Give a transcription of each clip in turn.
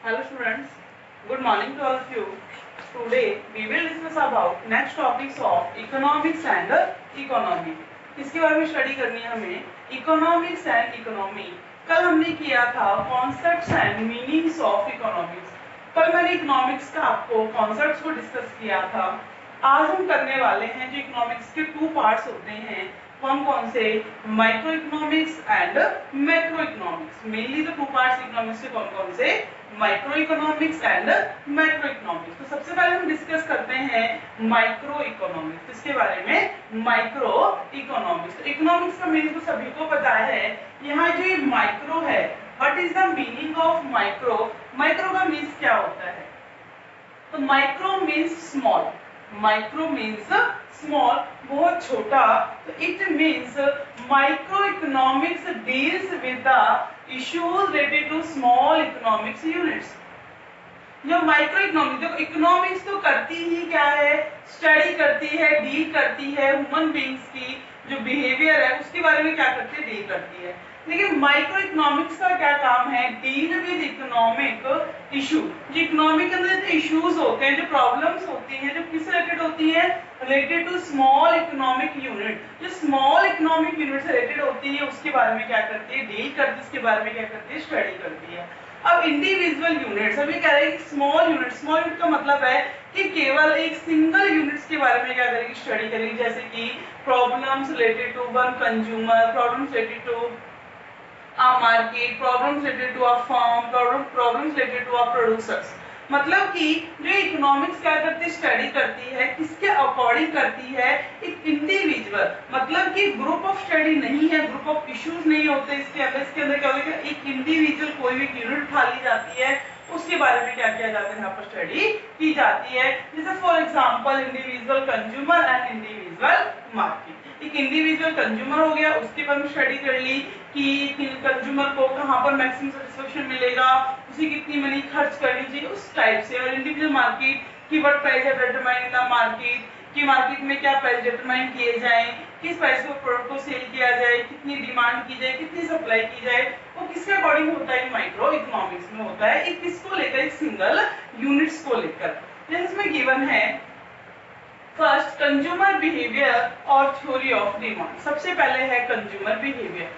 Hello students, good morning to all of you. Today we will discuss about next topics of economics and economy. इसके बारे में study करनी है हमें economics and economy. कल हमने किया था concepts and meanings of economics. कल मैंने इकोनॉमिक्स का आपको कॉन्सेप्ट्स को डिस्कस किया था. आज हम करने वाले हैं जो इकोनॉमिक्स के टू पार्ट्स होते हैं कौन कौन से, micro economics and macro economics. Mainly तो टू पार्ट्स इकोनॉमिक्स के कौन कौन से, micro economics and macro economics. तो सबसे पहले हम डिस्कस करते हैं माइक्रो इकोनॉमिक्स. इसके बारे में माइक्रो इकोनॉमिक्स. तो इकोनॉमिक्स का मीनिंग तो सभी को पता है. यहाँ जो ये माइक्रो है, what is the meaning of micro. Micro का मीन्स क्या होता है, तो micro means small. Micro means small, बहुत छोटा. तो it means micro economics deals with the issues related to small economics units. जो माइक्रो इकोनॉमिक्स, देखो इकोनॉमिक्स तो करती ही क्या है, स्टडी करती है, डील करती है ह्यूमन बीइंग्स की जो बिहेवियर है उसके बारे में क्या करती है, डील करती है. लेकिन माइक्रो इकोनॉमिक्स का क्या काम है, डील विद इकोनॉमिक इशू. जो इकोनॉमिक के अंदर जो इश्यूज होते हैं, जो प्रॉब्लम्स होती हैं, जो किस रिलेटेड होती है, related to small economic unit. जो स्मॉल इकोनॉमिक यूनिट से रिलेटेड होती है उसके बारे में क्या करती है, डील करती है, उसके बारे में क्या करती है, स्टडी करती है. अब इंडिविजुअल यूनिट्स, अभी कह रहे हैं कि स्मॉल यूनिट. स्मॉल यूनिट का मतलब है कि केवल एक सिंगल यूनिट्स के बारे में क्या करेगी, स्टडी करेगी. जैसे कि problems related to one consumer, problems related to a market, problems related to a farm, problems related to a producers. मतलब कि जो इकोनॉमिक्स क्या करती है, स्टडी करती है, किसके अकॉर्डिंग करती है, एक इंडिविजुअल, मतलब कि ग्रुप ऑफ स्टडी नहीं है, ग्रुप ऑफ इश्यूज नहीं होते इसके अंदर. इसके अंदर क्या होगा, एक इंडिविजुअल कोई भी यूनिट उठा ली जाती है, उसके बारे में क्या किया जाता है, यहाँ पर स्टडी की जाती है. जैसे for example individual consumer and individual market. एक इंडिविजुअल कंज्यूमर हो गया, उसके बारे में स्टडी कर ली कि कंज्यूमर को कहाँ पर मैक्सिमम सेटिस्फेक्शन मिलेगा, उसे कितनी मनी खर्च करनी चाहिए, उस टाइप से. और इंडिविजुअल मार्केट की व्हाट प्राइस है डिटरमाइन इन द मार्केट, कि मार्केट में क्या प्राइस डिटरमाइन किए जाएं, किस प्राइस पर प्रोडक्ट को सेल किया जाए, कितनी डिमांड की जाए, कितनी सप्लाई की जाए, वो किसके अकॉर्डिंग होता है, माइक्रो इकोनॉमिक्स में होता है. एक किसको लेकर, एक सिंगल यूनिट्स को लेकर. जैसे इसमें गिवन है फर्स्ट कंज्यूमर बिहेवियर और थ्योरी ऑफ डिमांड. सबसे पहले है कंज्यूमर बिहेवियर.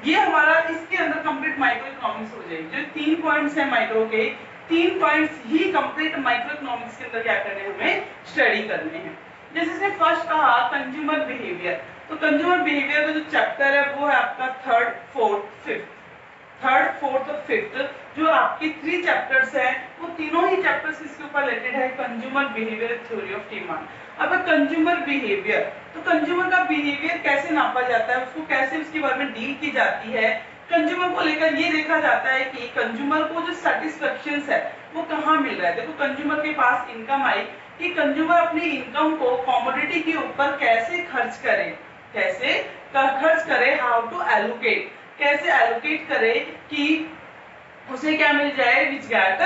ये हमारा इसके अंदर कंप्लीट माइक्रो इकोनॉमिक्स हो जाएगी. जो 3 पॉइंट्स है माइक्रो के, 3 पॉइंट्स ही कंप्लीट माइक्रो इकोनॉमिक्स के अंदर क्या करने हैं, हमें स्टडी करने हैं. जैसे से फर्स्ट कहा कंज्यूमर बिहेवियर. तो कंज्यूमर बिहेवियर का जो चैप्टर है वो है आपका थर्ड, फोर्थ, फिफ्थ. जो आपके 3 चैप्टर्स हैं वो तीनों ही चैप्टर्स इसके ऊपर रिलेटेड है, consumer behaviour, theory of demand. अब कंज्यूमर बिहेवियर, तो कंज्यूमर का बिहेवियर कैसे नापा जाता है, उसको कैसे उसके बारे में डील की जाती है. कंज्यूमर को लेकर ये देखा जाता है कि कंज्यूमर को जो सेटिस्फेक्शन है वो कहाँ मिल रहा है. देखो कंज्यूमर के पास इनकम आई, कि कंज्यूमर अपनी इनकम को कमोडिटी के ऊपर कैसे खर्च करे, हाउ टू एलोकेट, कैसे एलोकेट करे कि उसे क्या मिल जाए, विच गेट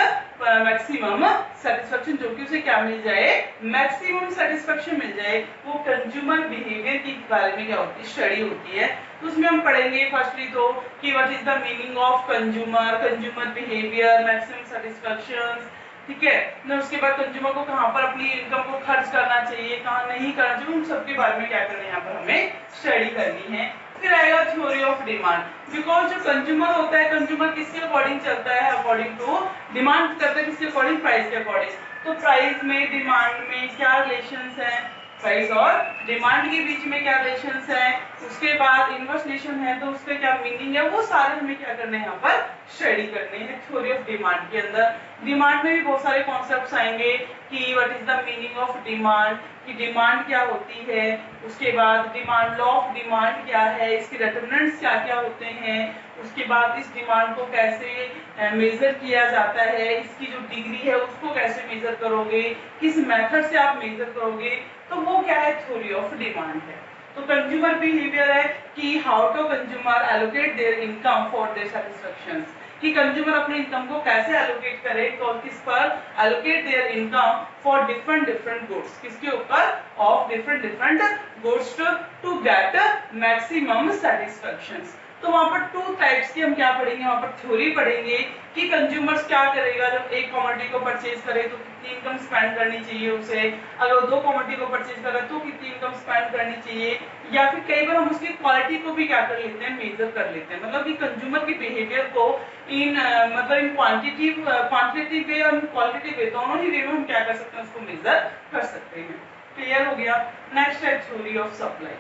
मैक्सिमम सेटिस्फेक्शन, जो कि उसे क्या मिल जाए, मैक्सिमम सेटिस्फेक्शन मिल जाए. वो कंज्यूमर बिहेवियर के बारे में क्या होती है, स्टडी होती है. तो उसमें हम पढ़ेंगे फर्स्टली तो कि what is the meaning of consumer behaviour, maximum satisfaction. ठीक है ना. उसके बाद कंज्यूमर को कहाँ पर अपनी इनकम को खर्च करना चाहिए, कहाँ नहीं करना चाहिए, उन सबके बारे में क्या करना है, यहाँ पर हमें स्टडी करनी है. फिर आएगा थ्योरी ऑफ डिमांड. बिकॉज जो कंज्यूमर होता है, कंज्यूमर किसके अकॉर्डिंग चलता है, अकॉर्डिंग टू डिमांड करता है, किसके अकॉर्डिंग, प्राइस के अकॉर्डिंग. तो प्राइस में डिमांड में क्या रिलेशंस है, प्राइस और डिमांड के बीच में क्या रिलेशंस है. उसके बाद इनवर्स रिलेशन है, तो उसका क्या मीनिंग है, वो सारे हमें क्या करने हैं, यहाँ पर स्टडी करने हैं थ्योरी ऑफ डिमांड के अंदर. डिमांड में भी बहुत सारे कॉन्सेप्ट्स आएंगे कि what is the meaning of demand, कि डिमांड क्या होती है. उसके बाद डिमांड, लॉ ऑफ डिमांड क्या है, इसके डिटरमिनेंट्स क्या क्या होते हैं. उसके बाद इस डिमांड को कैसे मेजर किया जाता है, इसकी जो डिग्री है उसको कैसे मेजर करोगे, किस मेथड से आप मेजर करोगे. तो वो क्या है, थ्योरी ऑफ डिमांड है. तो कंज्यूमर बिहेवियर है कि how to consumer allocate their income for their satisfaction, कि कंज्यूमर अपनी इनकम को कैसे एलोकेट करे, तो किस पर allocate their income for different goods, किसके ऊपर, of different goods to get maximum satisfaction. तो वहां पर टू टाइप्स की हम क्या पढ़ेंगे, वहां पर थ्योरी पढ़ेंगे कि कंज्यूमर्स क्या करेगा जब एक कमोडिटी को परचेज करे तो कितनी इनकम स्पेंड करनी चाहिए उसे, अगर दो कमोडिटी को परचेज करे तो कितनी इनकम स्पेंड करनी चाहिए, या फिर कई बार हम उसकी क्वालिटी को भी क्या कर लेते हैं, मेजर कर लेते हैं, मतलब कि कंज्यूमर की बिहेवियर को इन मतलब इन क्वांटिटेटिव वे और क्वालिटेटिव वे, दोनों ही वे में हम क्या कर सकते हैं, उसको मेजर कर सकते हैं। क्लियर हो गया। नेक्स्ट है थ्योरी ऑफ सप्लाई।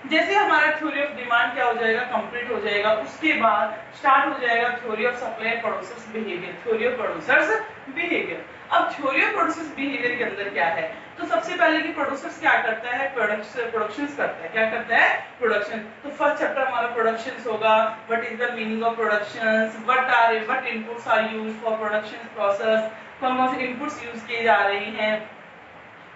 जैसे हमारा थ्योरी ऑफ डिमांड क्या हो जाएगा, कंप्लीट हो जाएगा, उसके बाद स्टार्ट हो जाएगा theory of supply producers behaviour, theory of producers behaviour. अब थ्योरी ऑफ प्रोड्यूसर्स बिहेवियर के अंदर क्या है, तो सबसे पहले कि प्रोड्यूसर्स क्या करता है, प्रोडक्शंस करता है, क्या करता है, प्रोडक्शन। तो फर्स्ट चैप्टर हमारा प्रोडक्शंस होगा, what is the meaning of productions, what inputs are used for production process, कौन कौन से इनपुट्स यूज किए जा रहे हैं,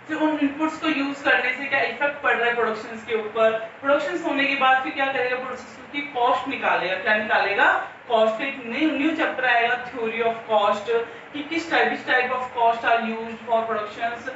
फिर उन इनपुट्स को यूज करने से क्या इफेक्ट पड़ रहा है प्रोडक्शंस के ऊपर, प्रोडक्शंस होने के बाद फिर क्या करेगा, प्रोडक्शंस की कॉस्ट निकालेगा, क्या निकालेगा, कॉस्ट। एक न्यू चैप्टर आएगा थ्योरी ऑफ कॉस्ट, कि किस type of cost are used for productions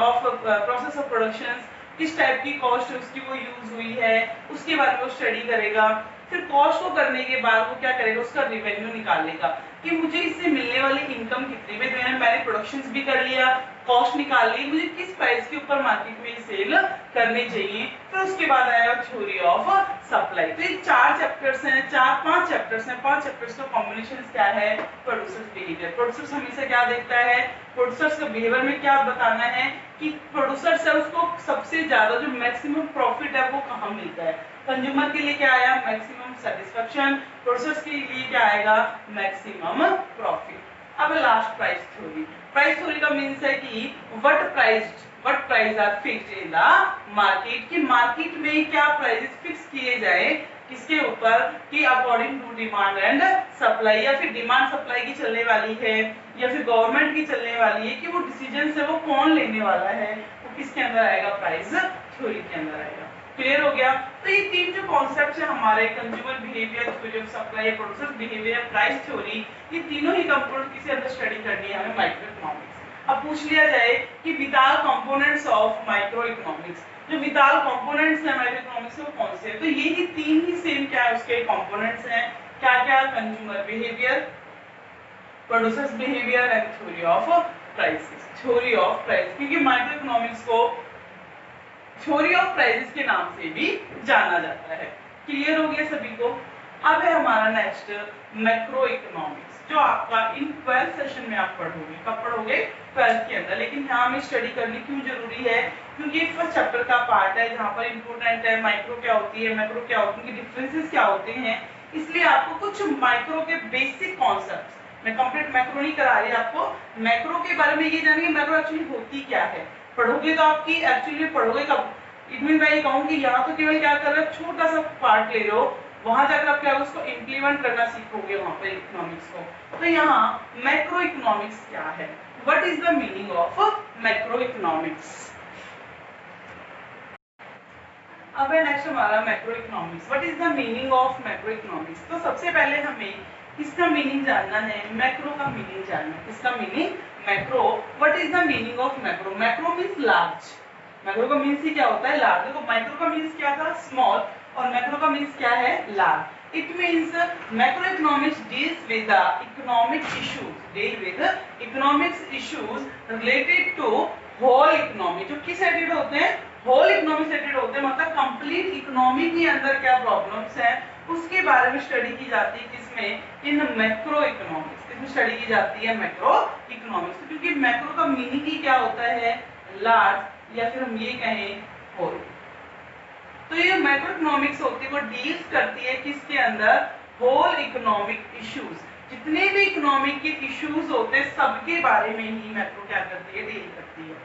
of process of productions, किस टाइप की कॉस्ट उसकी वो यूज हुई है, उसके बारे में वो स्टडी करेगा। फिर कॉस्ट को करने के बाद वो क्या करेगा, उसका रिवेन्यू निकालेगा कि मुझे इससे मिलने वाली इनकम कितनी है, मैंने प्रोडक्शंस भी कर लिया, कॉस्ट निकाल ली, मुझे किस प्राइस के ऊपर मार्केट में सेल करनी चाहिए। फिर उसके बाद आएगा थ्योरी ऑफ सप्लाई। तो ये चार चैप्टर्स हैं, पांच चैप्टर्स हैं, पांच चैप्टर्स का कॉम्बिनेशन क्या है, प्रोड्यूसर्स बिहेवियर। प्रोड्यूसर्स हमेशा क्या देखता है, प्रोड्यूसर्स का बिहेवियर में क्या बताना है कि प्रोड्यूसर्स है उसको सबसे ज्यादा जो मैक्सिमम प्रॉफिट है वो कहाँ मिलता है। कंज्यूमर के लिए क्या आया, मैक्सिमम सेटिस्फेक्शन, प्रोड्यूसर्स के लिए क्या आएगा, मैक्सिमम प्रॉफिट। अब last price theory. Price theory का मीन्स है कि what price are fixed in the market, कि मार्केट में क्या प्राइसेस फिक्स किए जाए किसके ऊपर, कि according to demand and supply, या फिर डिमांड सप्लाई की चलने वाली है या फिर गवर्नमेंट की चलने वाली है, कि वो डिसीजन है वो कौन लेने वाला है, वो किसके अंदर आएगा, प्राइस थ्योरी के अंदर आएगा। क्लियर हो गया। तो ये तीन जो कॉन्सेप्ट्स है हमारे, consumer behaviour, theory of supply, producer behaviour, price theory, ये तीनों ही कंपोनेंट किसी अंदर स्टडी करनी है हमें माइक्रो इकोनॉमिक्स। अब पूछ लिया जाए कि vital components of micro economics, जो विटाल कंपोनेंट्स हैं माइक्रो इकोनॉमिक्स वो कौन से हैं, तो ये ही तीन ही सेम क्या है उसके कंपोनेंट्स हैं, क्या क्या, consumer behaviour, producers behaviour and theory of prices, theory of price, क्योंकि माइक्रो इकोनॉमिक्स को थ्योरी ऑफ प्राइसेस के नाम से भी जाना जाता है। क्लियर हो गया सभी को। अब है हमारा नेक्स्ट मैक्रो इकोनॉमिक्स, जो आपका इन 12th सेशन में आप पढ़ोगे। कब पढ़ोगे, 12th के अंदर। लेकिन यहाँ में स्टडी करनी क्यों जरूरी है, क्योंकि ये फर्स्ट चैप्टर का पार्ट है जहाँ पर इंपोर्टेंट है माइक्रो क्या होती है, मैक्रो क्या होती है, डिफरेंसेस क्या होते हैं। इसलिए आपको कुछ माइक्रो के बेसिक कॉन्सेप्ट, मैं कंप्लीट मैक्रो नहीं करा रही आपको, मैक्रो के बारे में ये जानिए मैक्रो एक्चुअली होती क्या है। पढ़ोगे तो आपकी एक्चुअली पढ़ोगे कब, इट मीन मैं ये कहूँ कि यहाँ तो केवल क्या कर रहे हो, छोटा सा पार्ट ले रहे हो, वहां जाकर आप क्या उसको इम्प्लीमेंट करना सीखोगे वहां पर इकोनॉमिक्स को। तो यहाँ मैक्रो इकोनॉमिक्स क्या है, what is the meaning of macro economics. अब है नेक्स्ट हमारा macro economics, what is the meaning of macro economics. तो सबसे पहले हमें किसका मीनिंग जानना है, मैक्रो का मीनिंग जानना है। किसका meaning, macro. What is the meaning of macro, macro means large, macro का मीन्स ही क्या होता है, लार्ज। देखो माइक्रो का मीन्स क्या था, स्मॉल, और मैक्रो का मीन्स क्या है, large. It means macro economics deals with the economic issues, deal with economics issues related to whole economy, जो किस रिलेटेड होते हैं, होल इकोनॉमी से रिलेटेड होते हैं, मतलब कंप्लीट इकोनॉमी के अंदर क्या प्रॉब्लम्स हैं उसके बारे में स्टडी की जाती है। किसमें, इन मैक्रो इकोनॉमिक्स, इसमें स्टडी की जाती है मैक्रो इकोनॉमिक्स। क्योंकि मैक्रो का मीनिंग ही क्या होता है, लार्ज, या फिर हम ये कहें होल। तो ये मैक्रो इकोनॉमिक्स होती है वो डील्स करती है किसके अंदर, होल इकोनॉमिक इश्यूज, जितने भी इकोनॉमिक के इश्यूज होते हैं सबके बारे में ही मैक्रो क्या करती है, डील करती है।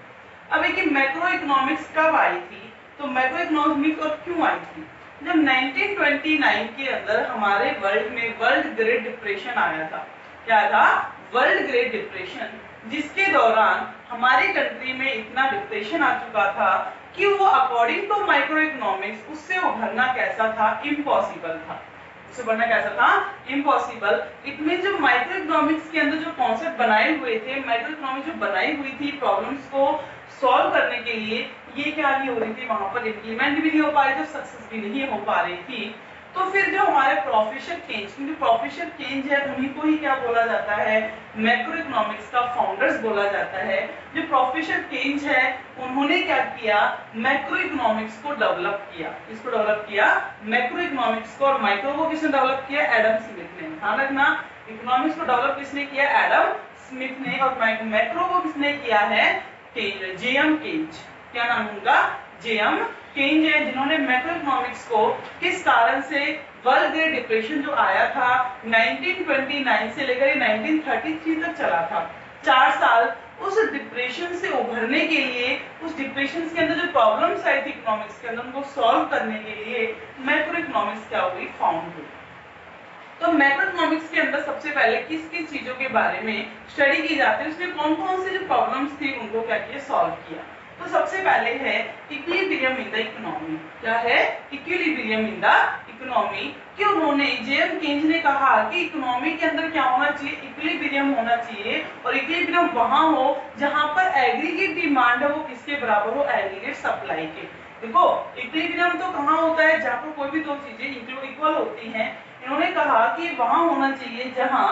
अब एक मैक्रो इकोनॉमिक्स कब आई थी, तो मैक्रो इकोनॉमिक्स और क्यों आई थी, जब 1929 के अंदर हमारे वर्ल्ड में वर्ल्ड ग्रेट डिप्रेशन आया था। क्या था, वर्ल्ड ग्रेट डिप्रेशन, जिसके दौरान हमारी कंट्री में इतना डिप्रेशन आ चुका था कि वो अकॉर्डिंग टू माइक्रो इकोनॉमिक्स उससे उभरना कैसा था, इम्पॉसिबल था। उससे उभरना कैसा था, इम्पॉसिबल। इट मीन जो माइक्रो इकोनॉमिक्स के अंदर जो कॉन्सेप्ट बनाए हुए थे, माइक्रो इकोनॉमिक्स जो बनाई हुई थी प्रॉब्लम्स को सॉल्व करने के लिए, ये क्या नहीं हो रही थी, वहां पर इम्प्लीमेंट भी नहीं हो पा रही थी, सक्सेस भी नहीं हो पा रही थी। तो फिर जो हमारे प्रोफेसर केन्ज, क्योंकि प्रोफेसर केन्ज है उन्हीं को ही क्या बोला जाता है, मैक्रो इकोनॉमिक्स का फाउंडर्स बोला जाता है। जो प्रोफेसर केन्ज है उन्होंने क्या किया, मैक्रो इकोनॉमिक्स को डेवलप किया। इसको डेवलप किया मैक्रो इकोनॉमिक्स को, और माइक्रो को किसने डेवलप किया, एडम स्मिथ ने। ध्यान रखना, इकोनॉमिक्स को डेवलप किसने किया, एडम स्मिथ ने, और मैक्रो को किसने किया है, जेएम केन्ज। क्या नाम उनका, जेएम केन्ज है, जिन्होंने मैक्रो इकोनॉमिक्स को किस कारण से, वर्ल्ड ग्रेट डिप्रेशन जो आया था 1929 से लेकर 1933 तक चला था, 4 साल, उस डिप्रेशन से उभरने के लिए, उस डिप्रेशन के अंदर जो प्रॉब्लम्स आई थी इकोनॉमिक्स के अंदर, उनको सॉल्व करने के लिए मैक्रो इकोनॉमिक्स क्या हुई, फाउंड हुई। तो मैक्रो इकोनॉमिक्स के अंदर सबसे पहले किस किस चीजों के बारे में स्टडी की जाती है, उसमें कौन कौन से जो प्रॉब्लम्स थी उनको क्या किया, सॉल्व किया। तो सबसे पहले है इक्विलिब्रियम इन द इकोनॉमी। क्या है, इक्विलिब्रियम इन द इकोनॉमी। कि उन्होंने, जेएम केन्ज ने कहा कि इकोनॉमी के अंदर क्या होना चाहिए, इक्विलिब्रियम होना चाहिए, और इक्विलिब्रियम वहां हो जहां पर एग्रीगेट डिमांड है वो किसके बराबर हो, एग्रीगेट सप्लाई के। देखो इक्विलिब्रियम तो कहाँ होता है, जहां पर कोई भी दो चीजें इक्वल होती हैं। इन्होंने कहा कि वहां होना चाहिए जहां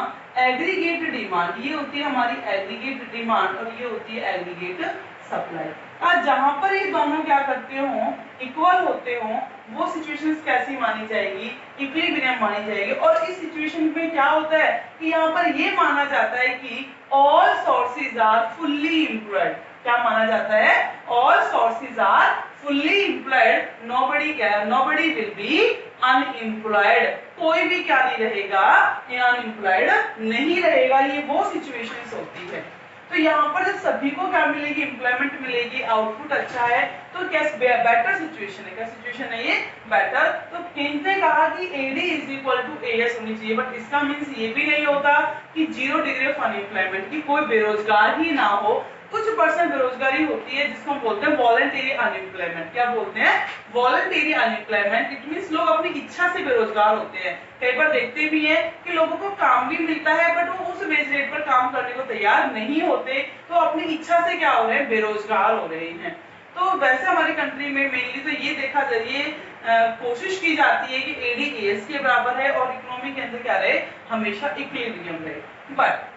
एग्रीगेट डिमांड, ये होती है हमारी एग्रीगेट डिमांड, और ये होती है एग्रीगेट सप्लाई। आज जहां पर ये दोनों क्या करते हो, इक्वल होते हो, वो सिचुएशंस कैसी मानी जाएगी, इक्विलिब्रियम मानी जाएगी। और इस सिचुएशन में क्या होता है कि यहाँ पर ये माना जाता है कि all sources are fully employed. क्या माना जाता है, all sources are fully employed, nobody will be unemployed. कोई भी क्या नहीं रहेगा, अनएम्प्लॉयड नहीं रहेगा। ये वो सिचुएशंस होती है। तो यहाँ पर जब सभी को क्या मिलेगी, एम्प्लॉयमेंट मिलेगी, आउटपुट अच्छा है, तो क्या बेटर सिचुएशन है। क्या सिचुएशन है ये, बेटर। तो केन्ज ने कहा कि AD is equal to AS होनी चाहिए, बट इसका मीन्स ये भी नहीं होता कि 0 डिग्री ऑफ अनएम्प्लॉयमेंट, की कोई बेरोजगार ही ना हो। कुछ % बेरोजगारी होती है जिसको हम बोलते हैं वॉलंटरी अनएम्प्लॉयमेंट। क्या बोलते हैं, वॉलंटरी अनएम्प्लॉयमेंट। इट मींस लोग अपनी इच्छा से बेरोजगार होते हैं। कई बार देखते भी हैं कि लोगों को काम भी मिलता है बट वो उस वेज रेट पर काम करने को तैयार नहीं होते, तो अपनी इच्छा से क्या हो रहे हैं, बेरोजगार हो रहे हैं। तो वैसे हमारी कंट्री में मेनली तो ये देखा जाए, कोशिश की जाती है कि एडी एएस के बराबर है और इकोनॉमी के अंदर क्या रहे, हमेशा इक्विलिब्रियम रहे। बट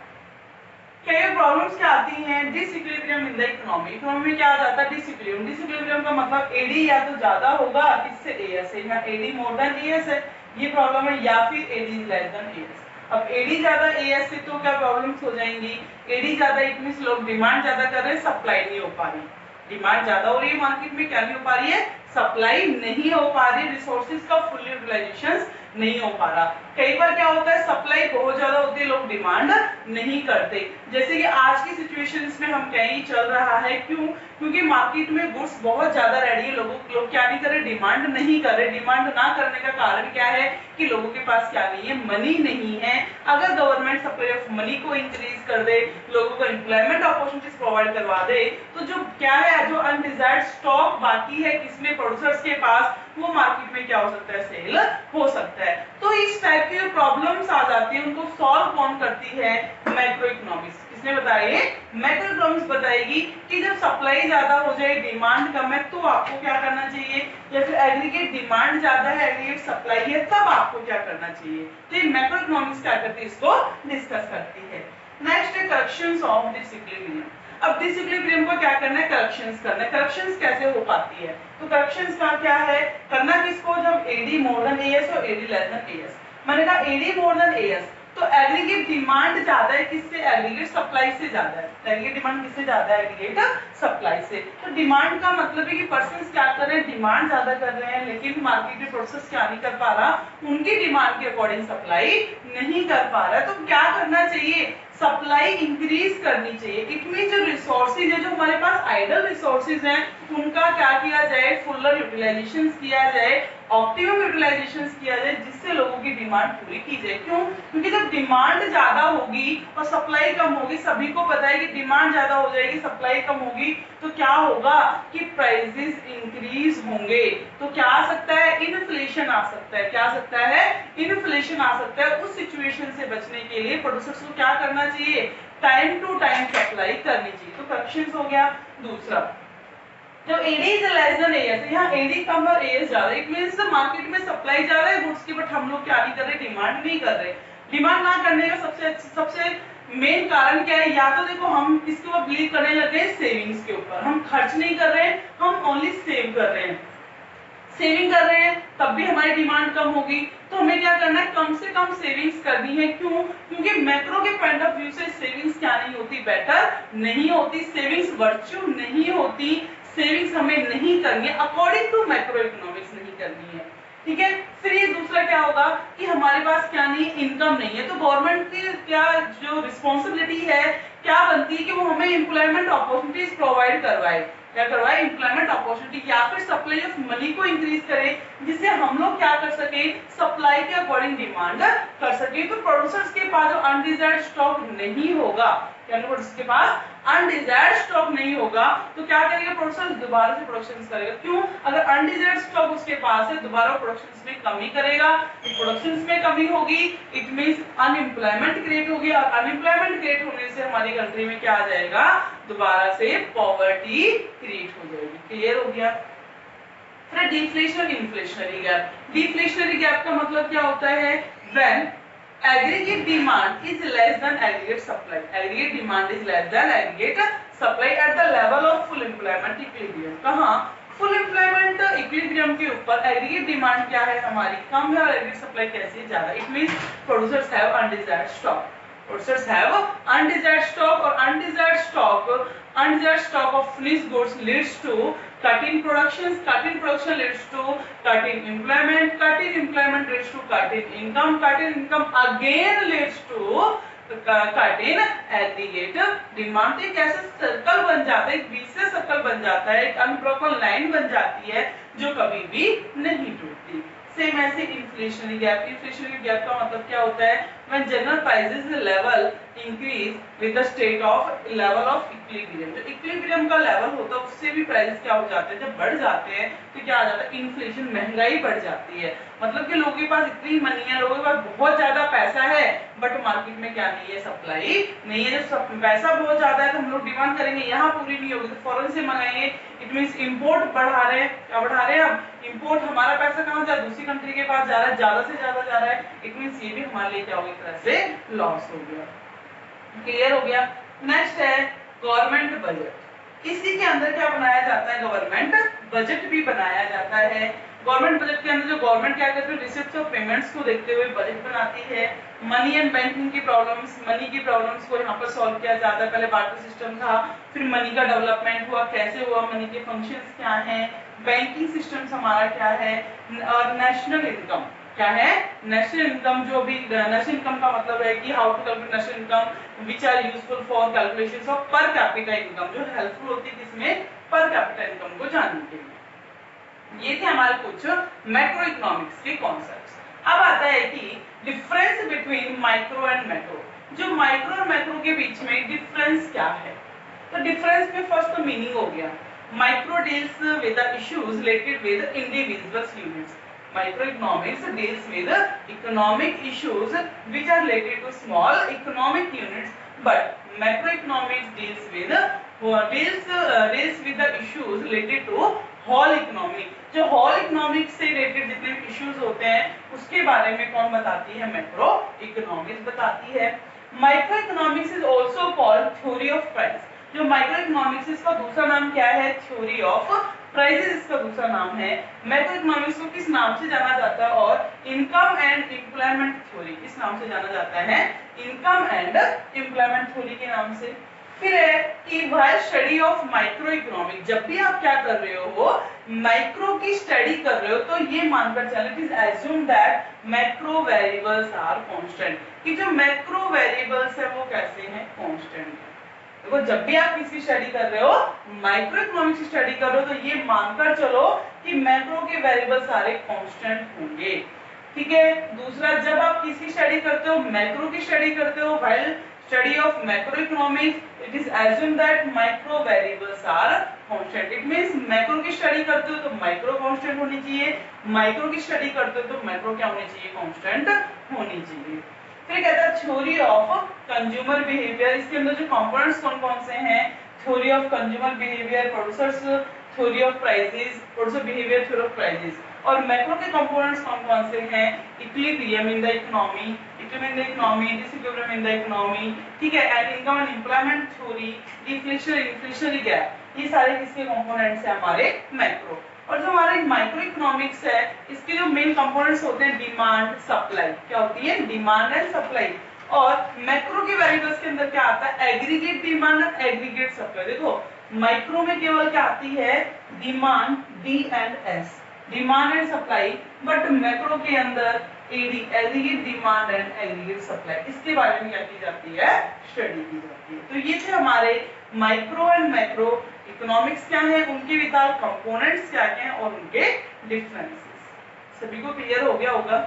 कई प्रॉब्लम्स क्या आती हैं, disequilibrium in the economy. Economy में क्या आ जाता है, डिसइक्विलिब्रियम। डिसइक्विलिब्रियम का मतलब एडी या तो ज्यादा होगा किससे, एएस से, या एडी मोर देन एएस है, ये प्रॉब्लम है, या फिर एडी लेस देन एएस। अब एडी ज्यादा एएस से तो क्या प्रॉब्लम्स हो जाएंगी, एडी ज्यादा इट मींस लोग डिमांड ज्यादा कर रहे हैं, सप्लाई नहीं हो पा रही। डिमांड ज्यादा हो रही है मार्केट में, क्या नहीं हो पा रही है, सप्लाई नहीं हो पा रही, रिसोर्सेज का फुल यूटिलाइजेशन नहीं हो पा रहा। कई बार क्या होता है, सप्लाई बहुत ज्यादा होती है, लोग डिमांड नहीं करते। जैसे कि आज की सिचुएशंस में हम कहीं चल रहा है, क्यों, क्योंकि मार्केट में गुड्स बहुत ज्यादा रेडी है, लोग क्या नहीं कर रहे, डिमांड नहीं कर रहे। डिमांड ना करने का कारण क्या है कि लोगों के पास क्या नहीं है, मनी नहीं है। अगर गवर्नमेंट सप्लाई ऑफ मनी को इंक्रीज कर दे, लोगों को एम्प्लॉयमेंट अपॉर्चुनिटीज प्रोवाइड करवा दे, तो जो क्या है, जो अनडिजायर्ड स्टॉक बाकी है किसमें, प्रोड्यूसर्स के पास, वो मार्केट में क्या हो सकता है, सेल हो सकता है। तो इस टाइप की जो प्रॉब्लम्स आ जाती है उनको सॉल्व कौन करती है, मैक्रो इकोनॉमिक्स। किसने बताया, मैक्रो इकोनॉमिक्स बताएगी कि जब सप्लाई ज्यादा हो जाए, डिमांड कम है, तो आपको क्या करना चाहिए, या फिर एग्रीगेट डिमांड ज्यादा है, एग्रीगेट सप्लाई है, तब आपको क्या करना चाहिए। तो ये मैक्रो इकोनॉमिक्स क्या करती है, इसको डिस्कस करती है। नेक्स्ट है करेक्शंस ऑफ डिसइक्विलिब्रियम। अब डिसइक्विलिब्रियम को क्या करना है, करेक्शंस करना है। करेक्शंस कैसे हो पाती है, तो करेक्शंस का क्या है, करना किसको, जब एडी मोर देन एएस और एडी लेस देन एएस। मैंने कहा एडी मोर देन एएस, तो एग्रीगेट डिमांड ज्यादा है किससे, एग्रीगेट सप्लाई से ज्यादा है। एग्रीगेट डिमांड किससे ज्यादा है, एग्रीगेट सप्लाई से। तो डिमांड का मतलब है कि पर्सन्स क्या कर रहे हैं, डिमांड ज्यादा कर रहे हैं, लेकिन मार्केट में प्रोसेस क्या नहीं कर पा रहा, उनकी डिमांड के अकॉर्डिंग सप्लाई नहीं कर पा रहा है। तो क्या करना चाहिए, सप्लाई इंक्रीज करनी चाहिए। इट मीन जो रिसोर्सेज है, जो हमारे पास आइडल रिसोर्सेज हैं, उनका क्या किया जाए, फुलर यूटिलाइजेशन किया जाए, ऑप्टिमम यूटिलाइजेशन किया जाए, जिससे लोगों की डिमांड पूरी की जाए। क्यों, क्योंकि जब डिमांड ज्यादा होगी और सप्लाई कम होगी, सभी को पता है कि डिमांड ज्यादा हो जाएगी, सप्लाई कम होगी, तो क्या होगा कि प्राइसेस इंक्रीज होंगे। तो क्या आ सकता है, इन्फ्लेशन आ सकता है। क्या आ सकता है, इन्फ्लेशन आ सकता है। उस सिचुएशन से बचने के लिए प्रोड्यूसर्स को क्या करना चाहिए, टाइम टू टाइम सप्लाई करनी चाहिए। तो करेक्शंस हो गया। दूसरा जब AD is less than AS, यहाँ AD कम और AS ज्यादा, इट मींस मार्केट में सप्लाई ज्यादा है गुड्स की, बट हम लोग क्या नहीं कर रहे, डिमांड नहीं कर रहे। डिमांड ना करने का सबसे मेन कारण क्या है, या तो देखो हम किसके ऊपर बिलीव करने लगे हैं, सेविंग्स के ऊपर। हम खर्च नहीं कर रहे हैं, हम ओनली सेव कर रहे हैं। सेविंग कर रहे हैं तब भी हमारी डिमांड कम होगी, तो हमें क्या करना है, कम से कम सेविंग्स करनी है। क्यों? क्योंकि मैक्रो के पॉइंट ऑफ व्यू से सेविंग्स क्या नहीं होती, बेटर नहीं होती, सेविंग्स वर्च्यू नहीं होती, सेविंग्स हमें नहीं करनी है, अकॉर्डिंग टू मैक्रो इकोनॉमिक्स नहीं करनी है। ठीक है, फिर ये दूसरा क्या होगा कि हमारे पास क्या नहीं, इनकम नहीं है, तो गवर्नमेंट की क्या जो रिस्पॉन्सिबिलिटी है क्या बनती है कि वो हमें एम्प्लॉयमेंट अपॉर्चुनिटीज प्रोवाइड करवाए। क्या करवाए, एम्प्लॉयमेंट अपॉर्चुनिटी, या फिर सप्लाई ऑफ मनी को इंक्रीज करे, जिससे हम लोग क्या कर सके, सप्लाई के अकॉर्डिंग डिमांड कर सके। तो प्रोड्यूसर्स के पास जो अनडिजायर्ड स्टॉक नहीं होगा, प्रोड्यूसर्स के पास अनडिजायर्ड स्टॉक नहीं होगा, तो क्या करेगा, प्रोड्यूसर दोबारा से प्रोडक्शन करेगा। क्यों? अगर अनडिजायर्ड स्टॉक उसके पास है, दोबारा प्रोडक्शन में कमी करेगा, प्रोडक्शन में कमी होगी, इट मींस अनएम्प्लॉयमेंट क्रिएट होगी, और अनएम्प्लॉयमेंट क्रिएट होने से हमारी कंट्री में क्या आ जाएगा, दोबारा से पॉवर्टी क्रिएट हो जाएगी। क्लियर हो गया? फिर deflation, inflationary gap. Deflationary gap का मतलब क्या होता है, when aggregate demand is less than aggregate supply, aggregate demand is less than aggregate supply at the level of full employment equilibrium। कहाँ? फुल एम्प्लॉयमेंट इक्विलिब्रियम के ऊपर एग्रीगेट डिमांड क्या है हमारी, कम है, और एग्रीगेट सप्लाई कैसी है, ज्यादा। It means producers have undesired stock, producers have undesired stock, और undesired stock of finished goods leads to cut in production leads to cut in employment leads to cut in income again leads to cut in aggregate demand। एक ऐसा circle बन जाता है, एक विशेष circle बन जाता है, एक अनब्रोकन लाइन बन जाती है जो कभी भी नहीं टूटती। सेम ऐसे इन्फ्लेशनरी गैप का मतलब क्या होता है, when general prices level increase with the state of level of equilibrium। जो इक्विलिब्रियम का लेवल होता है उससे भी प्राइसेस क्या हो जाते हैं, जब बढ़ जाते हैं तो क्या आ जाता है, इन्फ्लेशन, महंगाई बढ़ जाती है। मतलब कि लोगों के पास इतनी मनी है, लोगों के पास बहुत ज्यादा पैसा है, बट मार्केट में क्या नहीं है, सप्लाई नहीं है। जब पैसा बहुत ज्यादा है तो हम लोग डिमांड करेंगे, यहाँ पूरी नहीं होगी तो फॉरेन से मंगाएंगे, इट मींस इंपोर्ट बढ़ा रहे हैं। क्या बढ़ा रहे हैं हम, इंपोर्ट। हमारा पैसा कहाँ जा रहा है, दूसरी कंट्री के पास जा रहा है, ज्यादा से ज्यादा जा रहा है, इट मींस ये भी हमारे लिए क्या होगा, एक तरह से लॉस हो गया। क्लियर हो गया? नेक्स्ट है गवर्नमेंट बजट। इसी के अंदर क्या बनाया जाता है, गवर्नमेंट बजट भी बनाया जाता है। गवर्नमेंट बजट के अंदर जो गवर्नमेंट क्या करती है, रिसिप्ट्स और पेमेंट्स को देखते हुए बजट बनाती है। मनी एंड बैंकिंग की प्रॉब्लम्स, मनी की प्रॉब्लम्स को यहाँ पर सॉल्व किया जाता है। पहले बार्टर सिस्टम था, फिर मनी का डेवलपमेंट हुआ, कैसे हुआ, मनी के फंक्शंस क्या हैं, बैंकिंग सिस्टम हमारा क्या है, और नेशनल इनकम क्या है, नेशनल इनकम। जो भी नेशनल इनकम का मतलब है कि how to calculate national income which are useful for calculations of per capita income, जो हेल्पफुल होती है किसमें, पर कैपिटा इनकम को जानने के लिए। ये थे हमारे कुछ मैक्रो इकोनॉमिक्स के कॉन्सेप्ट्स। अब आता है कि difference between micro and macro. जो माइक्रो और मैक्रो के बीच में डिफरेंस क्या है, तो डिफरेंस में फर्स्ट तो मीनिंग हो गया, micro deals with the issues related with individual units. Microeconomics deals with economic issues which are related to small economic units, but macroeconomics deals with the issues related to whole economy। जो whole economic से related जितने भी issues होते हैं उसके बारे में कौन बताती है, macroeconomics बताती है। Microeconomics is also called theory of price। जो माइक्रोइकोनॉमिक्स इसका दूसरा नाम क्या है, थ्योरी ऑफ प्राइसेस इसका दूसरा नाम है। मैक्रोइकोनॉमिक्स को किस नाम से जाना जाता है, और इनकम एंड एम्प्लॉयमेंट थ्योरी किस नाम से जाना जाता है, इनकम एंड एम्प्लॉयमेंट थ्योरी के नाम से। फिर है कि while study of micro economic, जब भी आप क्या कर रहे हो, माइक्रो की स्टडी कर रहे हो, तो ये मानकर चलो it is assume that macro variables are constant, कि जो मैक्रो वेरिएबल्स है वो कैसे हैं, कांस्टेंट है। देखो जब भी आप किसी स्टडी कर रहे हो, माइक्रो इकोनॉमिक्स की स्टडी कर रहे हो, तो ये मानकर चलो कि मैक्रो के वेरिएबल सारे कांस्टेंट होंगे। ठीक है। दूसरा, जब आप किसी स्टडी करते हो, मैक्रो की स्टडी करते हो, while study of macro economics it is assume that micro variables are constant. It means macro की स्टडी करते हो तो माइक्रो कांस्टेंट होनी चाहिए, माइक्रो की स्टडी करते हो तो मैक्रो क्या होनी चाहिए, कांस्टेंट होनी चाहिए। फिर कहता है थ्योरी ऑफ कंज्यूमर बिहेवियर। इसके अंदर जो कंपोनेंट्स कौन कौन से हैं, theory of consumer behaviour, producers theory of prices, also behaviour theory of prices. और मैक्रो के कंपोनेंट्स कौन कौन से हैं? Equilibrium in the economy, equilibrium in the economy, disequilibrium in the economy, ठीक है, and income and employment theory, inflationary gap, ये सारे किसके कंपोनेंट्स हैं? हमारे मैक्रो। और जो हमारा माइक्रो इकोनॉमिक्स है, इसके जो मेन कंपोनेंट्स होते हैं डिमांड सप्लाई, क्या होती है? Demand and supply. और मैक्रो के वेरिएबल्स के अंदर क्या आता है? एग्रीगेट डिमांड और एग्रीगेट सप्लाई। देखो माइक्रो में केवल क्या आती है? Demand, D and S, demand and supply, but macro के अंदर AD, aggregate demand and aggregate supply, इसके बारे में क्या की जाती है? स्टडी की जाती है। तो ये थे हमारे माइक्रो एंड मैक्रो इकोनॉमिक्स क्या है, उनके विचार कंपोनेंट्स क्या क्या हैं और उनके डिफरेंसेस। सभी को क्लियर हो गया होगा?